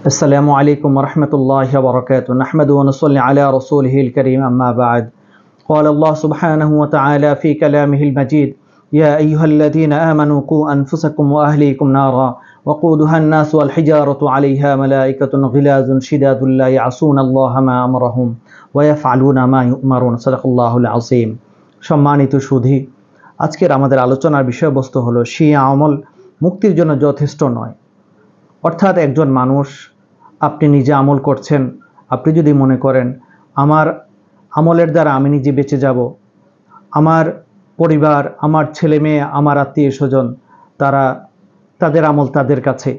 السلام عليكم ورحمة الله وبركاته. نحمد ونصلي على رسوله الكريم. أما بعد، قال الله سبحانه وتعالى في كلامه المجيد: يا أيها الذين آمنوا قوا أنفسكم وأهليكم نارا وقودها الناس والحجارة عليها ملائكة غلاظ شداد لا يعصون الله ما أمرهم ويفعلون ما يؤمرون. صدق الله العظيم. সম্মানিত সুধী, আজকের আমাদের আলোচনার বিষয়বস্তু হলো শিয়া আমল মুক্তির জন্য যথেষ্ট নয়। অর্থাৎ একজন মানুষ, আপনি নিজে আমল করছেন, আপনি যদি মনে করেন আমার আমলের দ্বারা আমি নিজে বেঁচে যাব, আমার পরিবার, আমার ছেলে মেয়ে, আমার আত্মীয় স্বজন, তাদের আমল তাদের কাছে,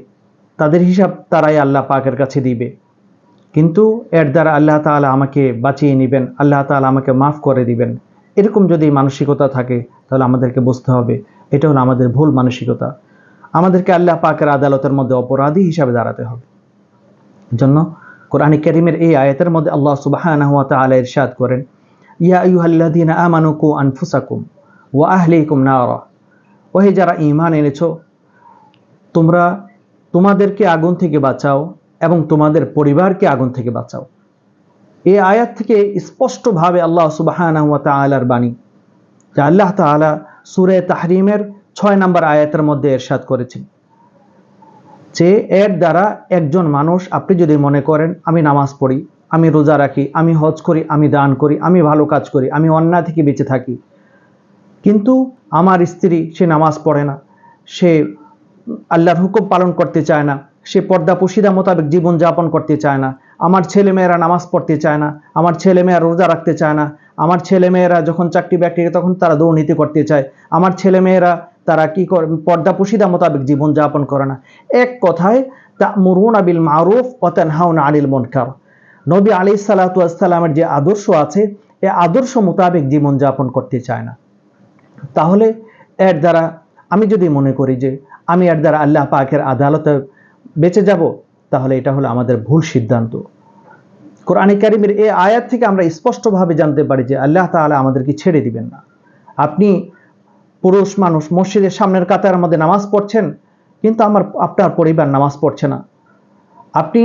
তাদের হিসাব তারাই আল্লাহ পাকের কাছে দিবে, কিন্তু এর দ্বারা আল্লাহ তাআলা আমাকে বাঁচিয়ে নেবেন, আল্লাহ তাআলা আমাকে মাফ করে দিবেন, এরকম যদি মানসিকতা থাকে তাহলে আমাদেরকে বুঝতে হবে এটা হলো আমাদের ভুল মানসিকতা। আমাদেরকে আল্লাহ পাকের আদালতের মধ্যে অপরাধী হিসাবে দাঁড়াতে হবে। জন্য কোরআন কারীমের এই আয়াতের মধ্যে আল্লাহ সুবহানাহু ওয়া তাআলা ইরশাদ করেন, ইয়া আইয়ুহাল্লাযীনা আমানু কু আনফুসাকুম ওয়া আহলিকুম নারা। ওহে যারা ঈমান এনেছো, তোমরা তোমাদেরকে আগুন থেকে বাঁচাও এবং তোমাদের পরিবারকে আগুন থেকে বাঁচাও। এই আয়াত থেকে স্পষ্টভাবে আল্লাহ সুবহানাহু ওয়া তাআলার বাণী, যা আল্লাহ তাআলা সূরা তাহরিমের 6 নম্বর আয়াতের মধ্যে ইরশাদ করেছেন যে এর দ্বারা একজন মানুষ, আপনি যদি মনে করেন আমি নামাজ পড়ি, আমি রোজা রাখি, আমি হজ করি, আমি দান করি, আমি ভালো কাজ করি, আমি অন্যায় থেকে বেঁচে থাকি, কিন্তু আমার স্ত্রী সে নামাজ পড়ে না, সে আল্লাহর হুকুম পালন করতে চায় না, সে পর্দা পুশিদা মোতাবেক জীবন যাপন করতে চায় না, আমার ছেলেমেয়েরা নামাজ পড়তে চায় না, আমার ছেলেমেয়েরা রোজা রাখতে চায় না, আমার ছেলেমেয়েরা যখন চাকরি বাকরি তখন তারা দুর্নীতি করতে চায়, আমার ছেলেমেয়েরা তারা কি করে, পর্দা পুশিদা মোতাবেক জীবন যাপন করে না। এক কথায় তা'মুরুনা বিল মারুফ ওয়া তানহাউনা আনিল মুনকার। নবী আলাইহিস সালাতু ওয়াস সালামের যে আদর্শ আছে, এই আদর্শ মোতাবেক জীবন যাপন করতে চায় না। তাহলে এর দ্বারা আমি যদি মনে করি যে আমি এর দ্বারা আল্লাহ পাকের আদালতে বেঁচে যাব, তাহলে এটা হলো আমাদের ভুল সিদ্ধান্ত। কোরআন কারীমের এই আয়াত থেকে আমরা স্পষ্টভাবে জানতে পারি যে আল্লাহ তাআলা আমাদেরকে ছেড়ে দিবেন না। আপনি পুরুষ মানুষ মসজিদের সামনের কাতারের মধ্যে নামাজ পড়ছেন, কিন্তু আপনার পরিবার নামাজ পড়ছে না। আপনি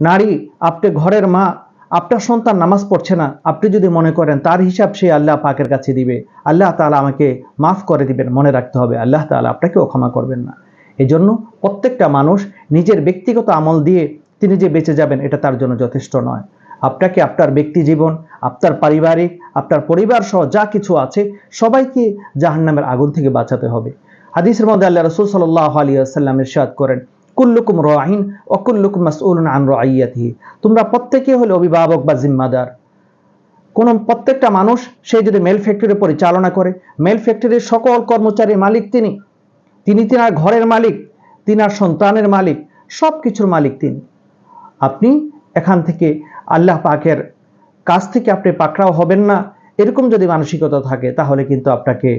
নারী, আপনি ঘরের মা, আপনার সন্তান নামাজ পড়ছে না, আপনি যদি মনে করেন তার হিসাব সে আল্লাহ পাকের কাছে দিবে, আল্লাহ তাআলা আমাকে মাফ করে দিবেন, মনে রাখতে হবে আল্লাহ তাআলা আপনাকেও ক্ষমা করবেন না। এজন্য প্রত্যেকটা মানুষ নিজের ব্যক্তিগত আমল দিয়ে তিনি যে বেঁচে যাবেন এটা তার জন্য যথেষ্ট নয়। আপনাকে আপনার ব্যক্তি জীবন, আপনার পারিবারিক, আপনার পরিবার সহ যা কিছু আছে সবাইকে জাহান্নামের আগুন থেকে বাঁচাতে হবে। হাদিসের মধ্যে আল্লাহ রাসূল সাল্লাল্লাহু আলাইহি ওয়াসাল্লাম ইরশাদ করেন, কুল্লুকুম রাঈন ওয়া কুল্লুকুম মাসউলুন আন রাইয়াতিহি। তোমরা প্রত্যেকেই হলো অভিভাবক বা জিম্মাদার। প্রত্যেকটা মানুষ সে যদি মেল ফ্যাক্টরি পরিচালনা করে, মেল ফ্যাক্টরির সকল কর্মচারীর মালিক তিনি তিনার ঘরের মালিক, তিনার সন্তানের মালিক, সব কিছুর মালিক তিনি। আপনি এখান থেকে আল্লাহ পাকের কাছ থেকে আপনি পাকড়াও হবেন না, এরকম যদি মানসিকতা থাকে তাহলে কিন্তু আপনাকে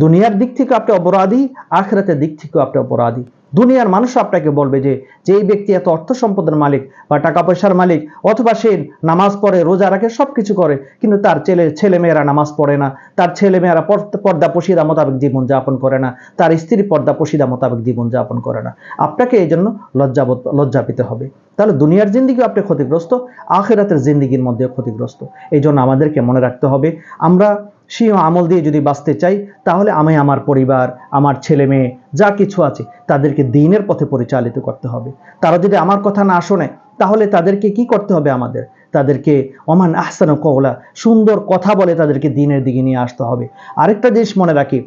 দুনিয়ার দিক থেকে আপনি অপরাধী, আখিরাতের দিক থেকেও আপনি অপরাধী। দুনিয়ার মানুষ আপনাকে বলবে যে এই ব্যক্তি এত অর্থ সম্পদের মালিক বা টাকা পয়সার মালিক, অথবা সে নামাজ পড়ে, রোজা রাখে, সবকিছু করে, কিন্তু তার ছেলেমেয়েরা নামাজ পড়ে না, তার ছেলেমেয়েরা পর্দা পশিদা মোতাবেক জীবন যাপন করে না, তার স্ত্রী পর্দা পশিদা মোতাবেক জীবন যাপন করে না। আপনাকে এই জন্য লজ্জা পেতে হবে। তাহলে দুনিয়ার জিন্দিগি আপনি ক্ষতিগ্রস্ত, আখিরাতের জিন্দিগির মধ্যেও ক্ষতিগ্রস্ত। এই জন্য আমাদেরকে মনে রাখতে হবে, আমরা শিয়া আমল দিয়ে যদি বাঁচতে চাই তাহলে আমি, আমার পরিবার, আমার ছেলে মেয়ে যা কিছু আছে তাদেরকে দ্বীনের পথে পরিচালিত করতে হবে। তারা যদি আমার কথা না শোনে তাহলে তাদেরকে কি করতে হবে? তাদেরকে ওমান আহসানু কওলা, সুন্দর কথা বলে তাদেরকে দ্বীনের দিকে নিয়ে আসতে হবে। আরেকটা জিনিস মনে রাখি,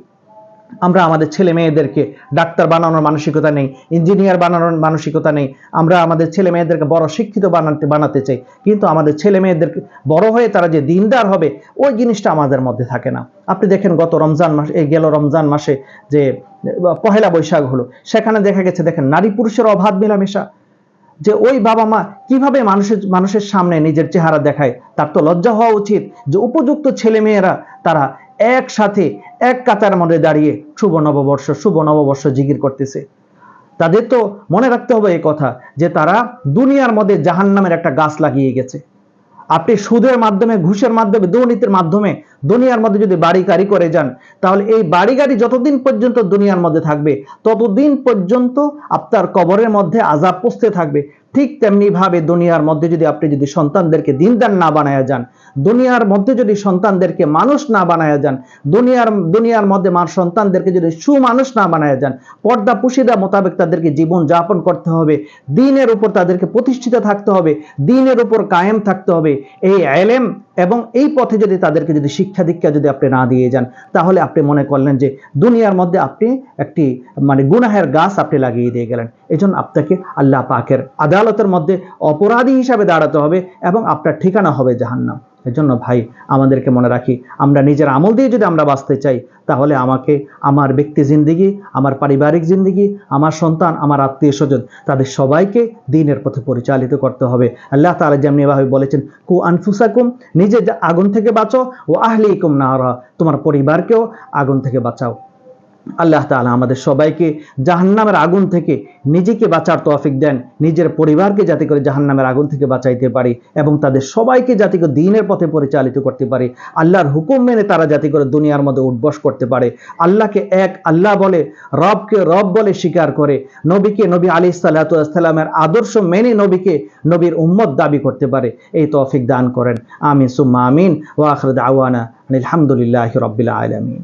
আমরা আমাদের ছেলে মেয়েদেরকে ডাক্তার বানানোর মানসিকতা নেই, ইঞ্জিনিয়ার বানানোর মানসিকতা নেই, আমরা আমাদের ছেলে মেয়েদেরকে বড় শিক্ষিত বানাতে চাই, কিন্তু আমাদের ছেলে মেয়েদেরকে বড় হয়ে তারা যে দিনদার হবে ওই জিনিসটা আমাদের মধ্যে থাকে না। আপনি দেখেন গত রমজান মাস, এই গেল রমজান মাসে যে পহেলা বৈশাখ হলো, সেখানে দেখা গেছে দেখেন নারী পুরুষের অবাধ মেলামেশা, যে ওই বাবা মা কিভাবে মানুষের সামনে নিজের চেহারা দেখায়, তার তো লজ্জা হওয়া উচিত যে উপযুক্ত ছেলে মেয়েরা তারা একসাথে এক কাতার মধ্যে দাঁড়িয়ে শুভ নববর্ষ জিকির করতেছে। তাদের তো মনে রাখতে হবে এই কথা যে তারা দুনিয়ার মধ্যে জাহান্নামের একটা গাছ লাগিয়ে গেছে। আপনি সুদের মাধ্যমে, ঘুষের মাধ্যমে, দুর্নীতির মাধ্যমে দুনিয়ার মধ্যে যদি বাড়ি গাড়ি করে যান, তাহলে এই বাড়ি গাড়ি যতদিন পর্যন্ত দুনিয়ার মধ্যে থাকবে ততদিন পর্যন্ত আপনার কবরের মধ্যে আযাব পৌঁছতে থাকবে। ঠিক তেমনি ভাবে দুনিয়ার মধ্যে যদি আপনি যদি সন্তানদেরকে দিনদার না বানায়া যান, দুনিয়ার মধ্যে যদি সন্তানদেরকে মানুষ না বানায়া যান, দুনিয়ার মধ্যে সন্তানদেরকে যদি সুমানুষ না বানায়া যান, পর্দা পুশিদা মোতাবেক তাদেরকে জীবন যাপন করতে হবে, দ্বীনের উপর তাদেরকে প্রতিষ্ঠিত থাকতে হবে, দ্বীনের উপর কায়েম থাকতে হবে। এই ইলম এবং এই পথে যদি তাদেরকে যদি শিক্ষা দীক্ষা যদি আপনি না দিয়ে যান, তাহলে আপনি মনে করলেন যে দুনিয়ার মধ্যে আপনি একটি গুনাহের গাছ আপনি লাগিয়ে দিয়ে গেলেন। এজন্য আপনাকে আল্লাহ পাকের আদালতের মধ্যে অপরাধী হিসাবে দাঁড়াতে হবে এবং আপনার ঠিকানা হবে জাহান্নাম। এজন্য ভাই, আমাদেরকে মনে রাখি, আমরা নিজের আমল দিয়ে যদি আমরা বাঁচতে চাই, তাহলে আমাকে আমার ব্যক্তি জিন্দিগি, আমার পারিবারিক জিন্দিগি, আমার সন্তান, আমার আত্মীয় স্বজন, তাদের সবাইকে দ্বীনের পথে পরিচালিত করতে হবে। আল্লাহ তাআলা যেমনি ভাবে বলেছেন, কু আনফুসাকুম, নিজে আগুন থেকে বাঁচো, ও আহলিকুম নারা, তোমার পরিবারকেও আগুন থেকে বাঁচাও। আল্লাহ তাআলা আমাদের সবাইকে জাহান্নামের আগুন থেকে নিজেকে বাঁচার তৌফিক দেন, নিজের পরিবারকে যাতে করে জাহান্নামের আগুন থেকে বাঁচাইতে পারি এবং তাদের সবাইকে যাতে করে দ্বীনের পথে পরিচালিত করতে পারি, আল্লাহর হুকুম মেনে তারা যাতে করে দুনিয়ার মধ্যে উঠবস করতে পারে, আল্লাহকে এক আল্লাহ বলে, রবকে রব বলে স্বীকার করে, নবীকে নবী আলাইহিস সালাতু ওয়াস সালামের আদর্শ মেনে নবীকে নবীর উম্মত দাবি করতে পারে। এই তৌফিক দান করেন, আমিন সুম্মা আমিন। ওয়া আখিরু দাওয়ানা আলহামদুলিল্লাহি রাব্বিল আলামিন।